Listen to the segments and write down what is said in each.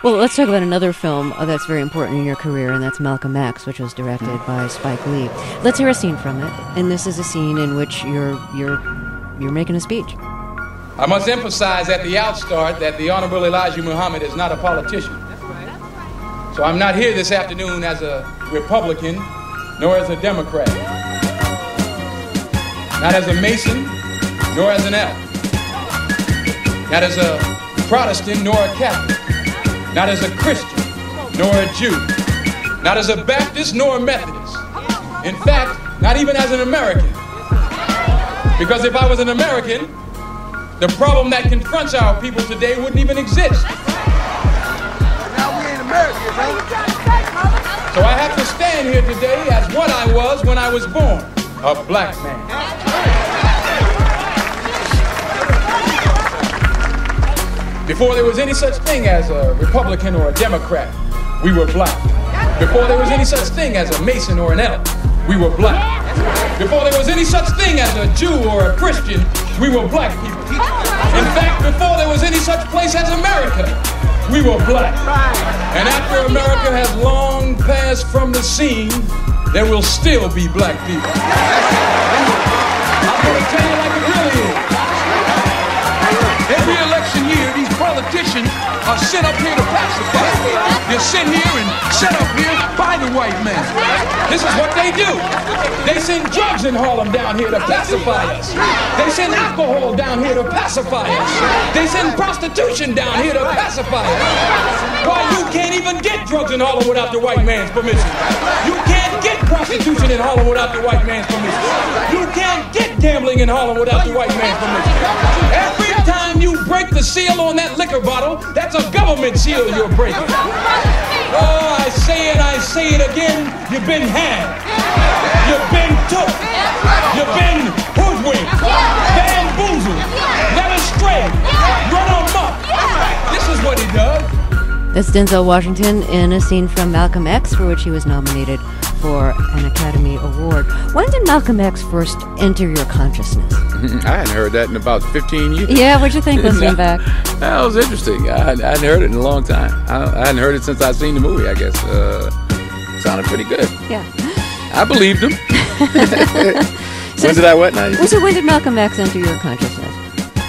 Well, let's talk about another film that's very important in your career, and that's Malcolm X, which was directed by Spike Lee. Let's hear a scene from it, and this is a scene in which you're making a speech. I must emphasize at the outstart that the Honorable Elijah Muhammad is not a politician. So I'm not here this afternoon as a Republican, nor as a Democrat. Not as a Mason, nor as an elf. Not as a Protestant, nor a Catholic. Not as a Christian, nor a Jew. Not as a Baptist, nor a Methodist. In fact, not even as an American. Because if I was an American, the problem that confronts our people today wouldn't even exist. Now we ain't Americans, huh? So I have to stand here today as what I was when I was born, a black man. Before there was any such thing as a Republican or a Democrat, we were black. Before there was any such thing as a Mason or an elf, we were black. Before there was any such thing as a Jew or a Christian, we were black people. In fact, before there was any such place as America, we were black. And after America has long passed from the scene, there will still be black people. I'm going to tell you like it really is. Every election year, these politicians are sent up here to pacify. They're sent here and set up here by the white man. This is what they do. They send drugs in Harlem down here to pacify us. They send alcohol down here to pacify us. They send prostitution down here to pacify us. Why, you can't even get drugs in Harlem without the white man's permission. You can't get prostitution in Harlem without the white man's permission. You can't get gambling in Harlem without the white man's permission. Every time you break the seal on that liquor bottle, that's a government seal you're breaking. Oh, I say it again, you've been had. You've been took. You've been hoodwinked, bamboozled, led astray, run amok. This is what he does. That's Denzel Washington in a scene from Malcolm X, for which he was nominated for an Academy Award. When did Malcolm X first enter your consciousness? I hadn't heard that in about 15 years. Yeah, what'd you think listening back? That was interesting. I hadn't heard it in a long time. I hadn't heard it since I'd seen the movie, I guess. Sounded pretty good. Yeah. I believed him. When did I what now? So when did Malcolm X enter your consciousness?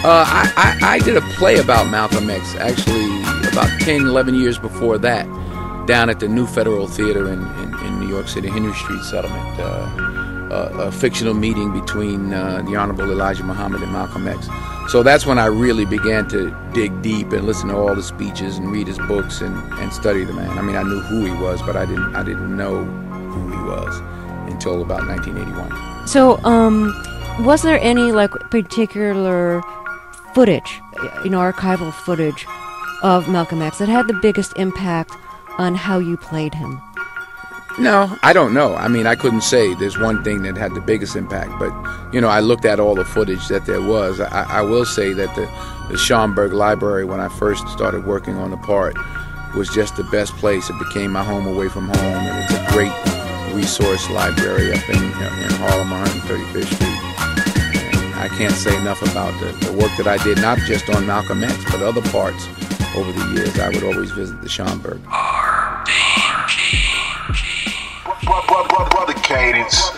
I did a play about Malcolm X, actually, about 10, 11 years before that, down at the New Federal Theater in New York City, Henry Street Settlement. A fictional meeting between the Honorable Elijah Muhammad and Malcolm X. So that's when I really began to dig deep and listen to all the speeches and read his books and study the man. I mean, I knew who he was, but I didn't know who he was until about 1981. So, was there any particular footage, archival footage of Malcolm X that had the biggest impact on how you played him? No, I don't know. I mean, I couldn't say there's one thing that had the biggest impact, but, I looked at all the footage that there was. I will say that the Schomburg Library, when I first started working on the part, was just the best place. It became my home away from home, and it's a great resource library up in Harlem, 135th Street. And I can't say enough about the work that I did, not just on Malcolm X, but other parts over the years. I would always visit the Schomburg. Brother Cadence.